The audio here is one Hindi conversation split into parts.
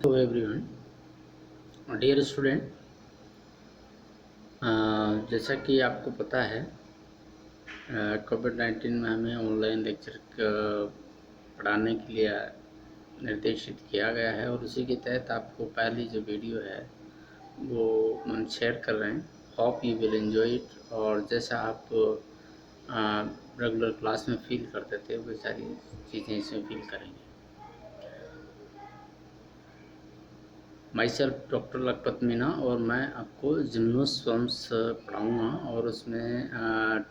Hello everyone, dear student. जैसा कि आपको पता है, कोविड-19 में हमें ऑनलाइन लेक्चर पढ़ाने के लिए निर्देशित किया गया है और उसी के तहत आपको पहली जो वीडियो है वो हम शेयर कर रहे हैं। Hope you will enjoy it. और जैसा आप रेगुलर क्लास में फील करते थे वो सारी चीज़ें इसमें फील करेंगे। Myself doctor Lakhpat Meena और मैं आपको जिम्नोस्पर्म्स पढ़ाऊँगा और उसमें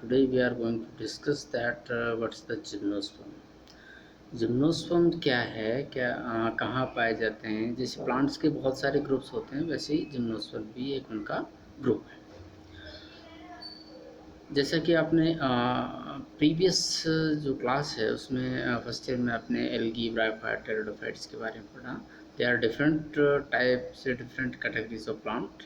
today we are going to discuss that what's the gymnosperm. Gymnosperm क्या है, कहाँ पाए जाते हैं। जैसे प्लांट्स के बहुत सारे ग्रुप्स होते हैं, वैसे ही जिम्नोस्पर्म भी एक उनका ग्रुप है। जैसा कि आपने प्रीवियस जो क्लास है उसमें फर्स्ट ईयर में आपने एल्गी, ब्रायोफाइट, टेरिडोफाइट्स के बारे में पढ़ा। They are different types, different categories of plant.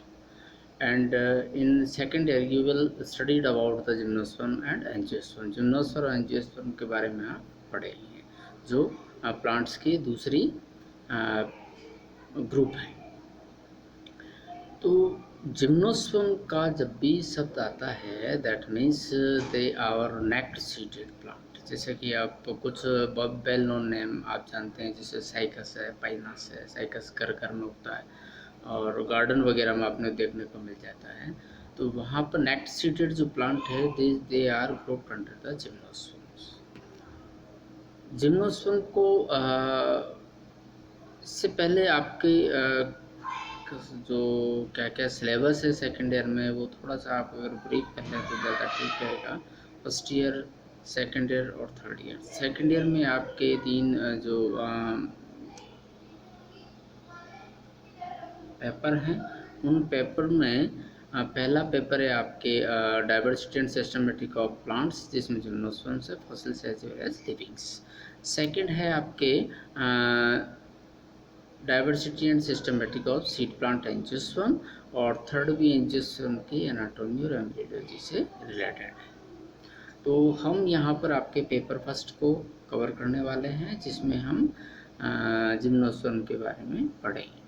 And in second year you will studied about the gymnosperm and angiosperm. Gymnosperm और एंजियोस्पर्म के बारे में आप पढ़े हैं, जो प्लांट्स की दूसरी ग्रुप है। तो जिम्नोस्पर्म का जब भी शब्द आता है that means they are naked seeded plant. जैसे कि आप कुछ वेल नोन नेम आप जानते हैं, जैसे साइकस है, पाइनस है। साइकस घर घर में उगता है और गार्डन वगैरह में आपने देखने को मिल जाता है। तो वहाँ पर नेक्ट सीडेड जो प्लांट है they are grouped under the gymnosperms. Gymnosperm को इससे पहले आपके जो क्या क्या सिलेबस है सेकेंड ईयर में, वो थोड़ा सा आप अगर ब्रीफ कर लें तो ज़्यादा ठीक रहेगा। फर्स्ट ईयर, सेकेंड ईयर और थर्ड ईयर। सेकेंड ईयर में आपके तीन जो पेपर हैं, उन पेपर में पहला पेपर है आपके diversity and systematic of plants, जिसमें जिम्नोस्पर्म्स है, fossils as well as livings. Second है आपके diversity and systematic of seed plant angiosperm, और थर्ड भी एंजियोस्पर्म की एनाटॉमी और एम्ब्रियोलॉजी से रिलेटेड है। तो हम यहाँ पर आपके पेपर फर्स्ट को कवर करने वाले हैं, जिसमें हम जिम्नोस्पर्म के बारे में पढ़ेंगे।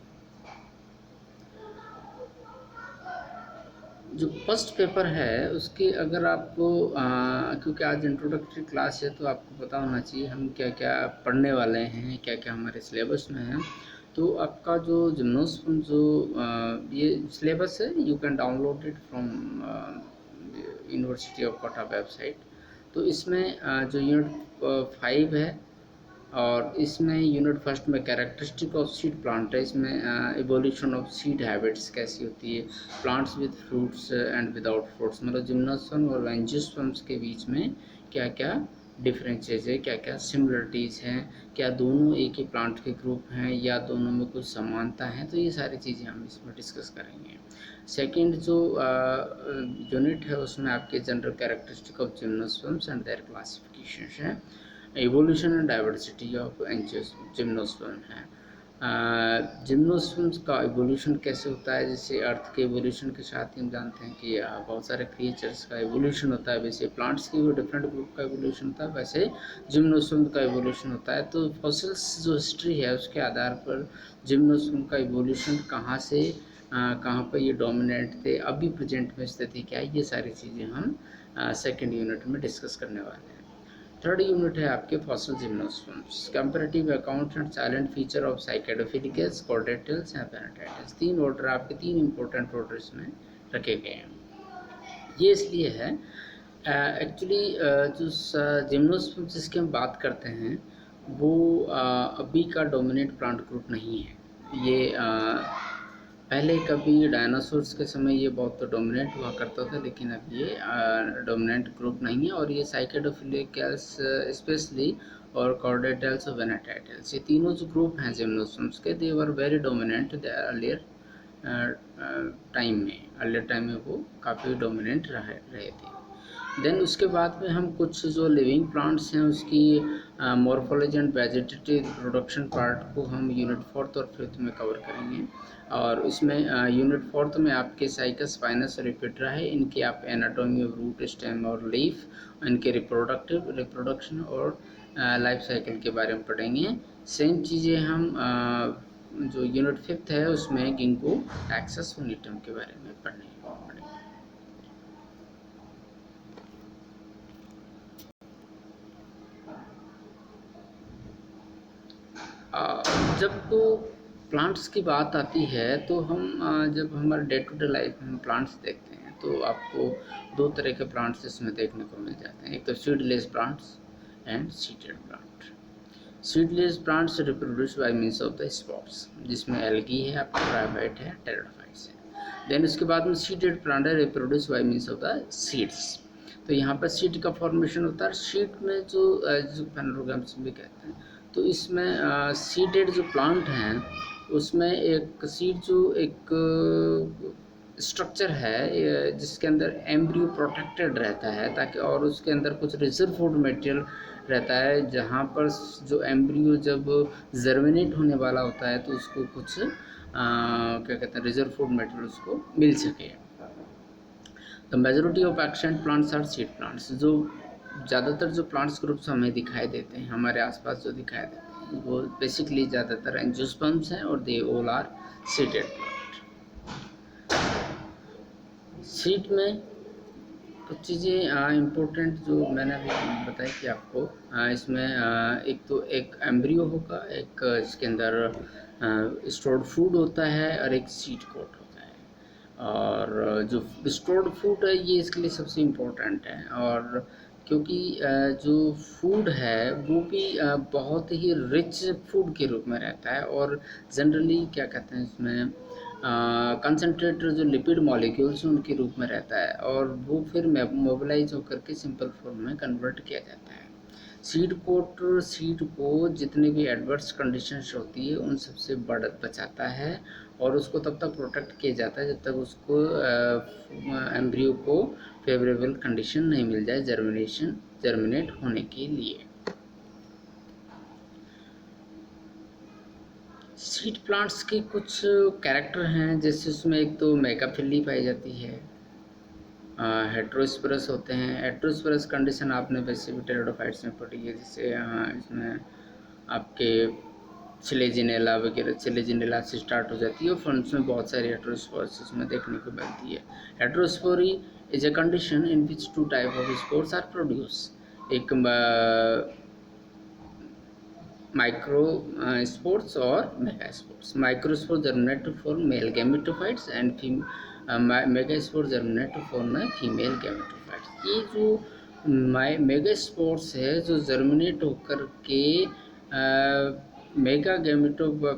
जो फर्स्ट पेपर है उसकी अगर आपको क्योंकि आज इंट्रोडक्टरी क्लास है तो आपको पता होना चाहिए हम क्या क्या पढ़ने वाले हैं, क्या क्या हमारे सिलेबस में है। तो आपका जो जिम्नोस्पर्म जो ये सिलेबस है, you can download it from university of Kota website. तो इसमें जो यूनिट 5 है और इसमें यूनिट फर्स्ट में कैरेक्टरिस्टिक ऑफ सीड प्लांट है। इसमें इवोल्यूशन ऑफ सीड हैबिट्स कैसी होती है, plants with fruits and without fruits, मतलब जिम्नोस्पर्म और एंजियोस्पर्म्स के बीच में क्या क्या डिफरेंसेस है, क्या क्या सिमिलरिटीज़ हैं, क्या दोनों एक ही प्लांट के ग्रुप हैं या दोनों में कुछ समानता है। तो ये सारी चीज़ें हम इसमें डिस्कस करेंगे। सेकेंड जो यूनिट है उसमें आपके general characteristic of gymnosperms and their classifications हैं। Evolution and diversity of gymnosperm है। जिम्नोस्पर्म्स का इवोल्यूशन कैसे होता है, जैसे अर्थ के इवोल्यूशन के साथ ही हम जानते हैं कि बहुत सारे क्रिएचर्स का इवोल्यूशन होता है। वैसे प्लांट्स की भी डिफरेंट ग्रुप का इवोल्यूशन होता है, वैसे जिम्नोस्पर्म का इवोल्यूशन होता है। तो फॉसिल्स जो हिस्ट्री है उसके आधार पर जिम्नोस्पर्म का इवोल्यूशन कहाँ से कहाँ पर ये डोमिनेंट थे, अभी प्रेजेंट में स्थिति क्या है, ये सारी चीज़ें हम सेकेंड यूनिट में डिस्कस करने वाले हैं। थर्ड यूनिट है आपके fossil gymnosperms, comparative account and silent feature of cycadofilicales, cordaitales and bennettitales. तीन ऑर्डर आपके, तीन इंपॉर्टेंट ऑर्डर इसमें रखे गए हैं। ये इसलिए है एक्चुअली जो जिम्नोस्पर्म जिसकी हम बात करते हैं वो अभी का डोमिनेंट प्लांट ग्रुप नहीं है। ये पहले कभी डायनासोर्स के समय ये बहुत डोमिनेंट हुआ करता था, लेकिन अब ये डोमिनेंट ग्रुप नहीं है। और ये साइकेडोफिलिकस स्पेशली और कॉर्डेटल्स और वेनाटाइटल्स, ये तीनों जो ग्रुप हैं जिम्नोस्पर्म्स के, they were very dominant earlier time में वो काफ़ी डोमिनेंट रहे थे। देन उसके बाद में हम कुछ जो लिविंग प्लांट्स हैं उसकी morphology and vegetative production part को हम यूनिट फोर्थ और फिफ्थ में कवर करेंगे। और इसमें यूनिट फोर्थ में आपके साइकस, स्पाइनस और एपिड्रा है, इनकी आप एनाटॉमी ऑफ रूट, स्टेम और लीफ, इनके रिप्रोडक्शन और लाइफ साइकिल के बारे में पढ़ेंगे। सेम चीज़ें हम जो यूनिट 5th है उसमें गिंको टैक्सस यूनिटम के बारे में पढ़ेंगे। जब तो प्लांट्स की बात आती है तो हम जब हमारे डे टू डे लाइफ में प्लांट्स देखते हैं तो आपको दो तरह के प्लांट्स इसमें देखने को मिल जाते हैं। एक तो seedless plants and seeded plant. Seedless plants reproduce by means of the spots, जिसमें एल्गी है, आपका ट्राइफाइट है, टेरिडोफाइट्स है। देन उसके बाद में सीडेड प्लांट है, reproduce by means of the seeds. तो यहाँ पर सीड का फॉर्मेशन होता है। सीड में जो फेनोलॉगम्स भी कहते हैं, तो इसमें सीडेड जो प्लांट हैं उसमें एक सीड जो एक स्ट्रक्चर है जिसके अंदर एम्ब्रियो प्रोटेक्टेड रहता है ताकि, और उसके अंदर कुछ रिजर्व फूड मटेरियल रहता है जहाँ पर जो एम्ब्रियो जब जर्मिनेट होने वाला होता है तो उसको कुछ क्या कहते हैं रिजर्व फूड मटेरियल उसको मिल सके। The majority of extant plants are seed plants. जो ज़्यादातर जो प्लांट्स ग्रुप्स हमें दिखाई देते हैं, हमारे आसपास जो दिखाई देते हैं, वो बेसिकली ज़्यादातर एंजियोस्पर्म्स हैं और they all are seeded plant. Seed में कुछ चीज़ें इम्पोर्टेंट जो मैंने अभी बताई कि आपको, इसमें एक तो एक एम्ब्रियो होगा, एक इसके अंदर स्टोर्ड फूड होता है और एक सीड कोट होता है। और जो स्टोर्ड फूड है ये इसके लिए सबसे इम्पोर्टेंट है, और क्योंकि जो फूड है वो भी बहुत ही रिच फूड के रूप में रहता है और जनरली क्या कहते हैं इसमें कंसनट्रेटेड जो लिपिड मॉलिक्यूल्स उनके रूप में रहता है और वो फिर मोबिलाइज होकर के सिंपल फॉर्म में कन्वर्ट किया जाता है। सीड कोट सीड को जितने भी एडवर्स कंडीशंस होती है उन सबसे बचाता है और उसको तब तक प्रोटेक्ट किया जाता है जब तक उसको एम्ब्रियो को फेवरेबल कंडीशन नहीं मिल जाए जर्मिनेट होने के लिए। सीड प्लांट्स के कुछ कैरेक्टर हैं, जैसे उसमें एक तो मेगाफिली पाई जाती है, हेट्रोस्पेरस होते हैं। हेट्रोस्पेरस कंडीशन आपने वैसे भी टेरिडोफाइट्स में पढ़ी है, जैसे इसमें आपके सिलेजिनेला वगैरह, सिलेजिनेला से स्टार्ट हो जाती है और फंड्स में बहुत सारी हेट्रोस्पोर्स इसमें देखने को मिलती है। Heterospory is a condition in which two type of spores are produce. एक माइक्रो स्पोर्स और megaspores. Microspore germinate to form male gametophytes and megaspore germinate to form female gametophytes. ये जो मेगा स्पोर्स है जो जर्मिनेट होकर के मेगा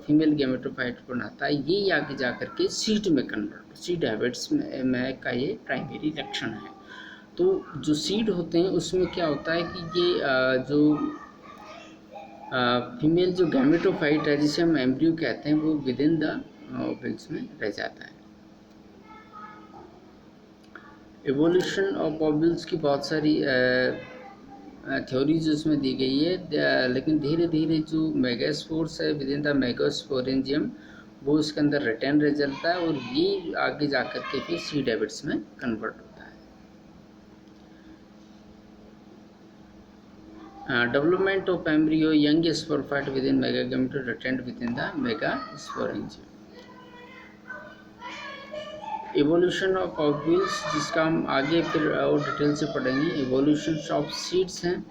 फीमेल गैमेटोफाइट बनाता है, ये आगे जाकर के सीड में कन्वर्ट, सीड हैबिट्स में का ये प्राइमरी लक्षण है। तो जो सीड होते हैं उसमें क्या होता है कि ये जो फीमेल जो गैमेटोफाइट है जिसे हम एम्ब्रियो कहते हैं वो विद इन द ओवल्स में रह जाता है। एवोल्यूशन ऑफ ओवल्स की बहुत सारी थ्योरीज उसमें दी गई है, लेकिन धीरे धीरे जो मेगास्पोर्स है विद इन द मेगास्पोरेंजियम वो उसके अंदर रिटेन रह जाता है और ये आगे जाकर के फिर सीड हैबिट्स में कन्वर्ट होता है। Development of embryo young sporophyte within megagametophyte retained within the megasporangium. Evolution of ovules, जिसका हम आगे फिर और डिटेल से पढ़ेंगे। एवोल्यूशन ऑफ सीड्स हैं,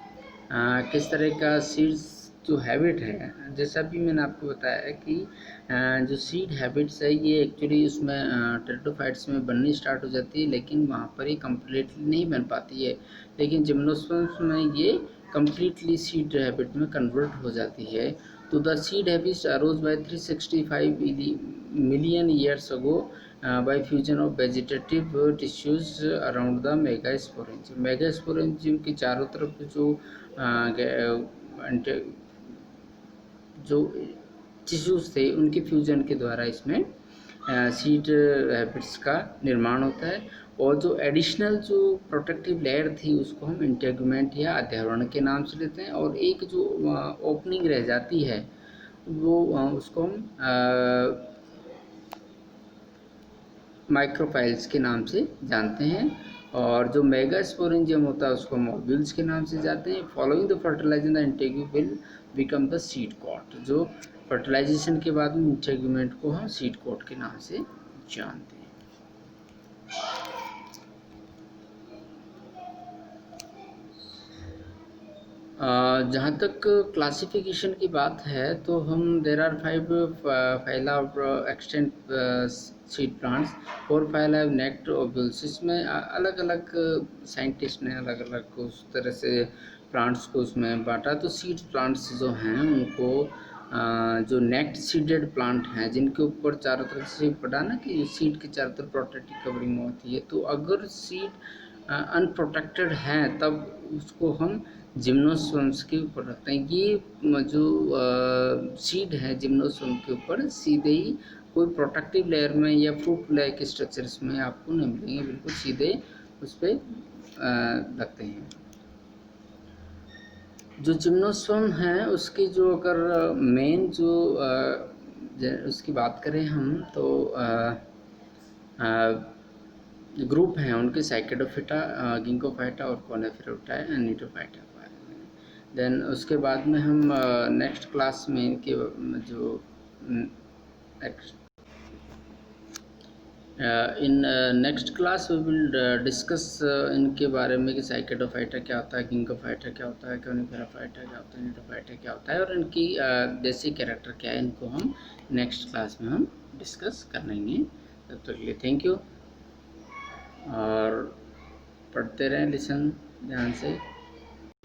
किस तरह का सीड्स जो हैबिट है, जैसा भी मैंने आपको बताया कि जो सीड हैबिट्स है ये एक्चुअली उसमें टेरिडोफाइट्स में बननी स्टार्ट हो जाती है, लेकिन वहाँ पर ये कम्प्लीटली नहीं बन पाती है, लेकिन जिम्नोस्पर्म्स में ये कम्प्लीटली सीड हैबिट में कन्वर्ट हो जाती है। तो the seed habits arose by 365 million years ago by fusion of vegetative tissues around the megasporangium। Megasporangium के चारों तरफ जो टिश्यूज थे उनके फ्यूजन के द्वारा इसमें सीड हैबिट्स का निर्माण होता है। और जो एडिशनल जो प्रोटेक्टिव लेयर थी उसको हम इंटेगुमेंट या अध्यावरण के नाम से लेते हैं, और एक जो ओपनिंग रह जाती है वो उसको हम माइक्रोफाइल्स के नाम से जानते हैं। और जो मेगा स्पोरेंजियम होता है उसको हम ओव्यूल्स के नाम से जाते हैं। Following the fertilisation the integument become the seed coat. जो फर्टिलाइजेशन के बाद में इंटेग्यूमेंट को हम सीड कोट के नाम से जानते हैं। जहाँ तक क्लासिफिकेशन की बात है तो हम there are 5 phyla of extant seed plants, 4 phyla naked ovules. इसमें अलग अलग साइंटिस्ट ने अलग अलग उस तरह से प्लांट्स को उसमें बांटा। तो सीड प्लांट्स जो हैं उनको जो नेक्ट सीडेड प्लांट हैं जिनके ऊपर चारों तरफ से पड़ा ना कि सीड के चारों तरफ प्रोटेक्टिव कवरिंग होती है, तो अगर सीड अनप्रोटेक्टेड हैं तब उसको हम जिम्नोस्पर्म्स के ऊपर रखते हैं। ये जो सीड है जिम्नोस्पर्म के ऊपर सीधे ही कोई प्रोटेक्टिव लेयर में या फ्रूट लेयर के स्ट्रक्चर्स में आपको नहीं मिलेंगे, बिल्कुल सीधे उस पर रखते हैं। जो जिम्नोस्पर्म है उसकी जो अगर मेन जो उसकी बात करें हम तो ग्रुप हैं उनके साइकेडोफिटा, गिंकोफाइटा और कोनेफेरोटा निटोफाइटा। देन उसके बाद में हम नेक्स्ट क्लास में इनके जो in next class we will discuss इनके बारे में कि साइकेडोफाइटा क्या होता है, गिंकोफाइटा क्या होता है, कोनिफेराफाइटा क्या होता है, निटोफाइटा क्या होता है और इनकी देसी कैरेक्टर क्या है, इनको हम नेक्स्ट क्लास में हम डिस्कस कर लेंगे। तब तक के लिए थैंक यू और पढ़ते रहें, लिसन ध्यान से।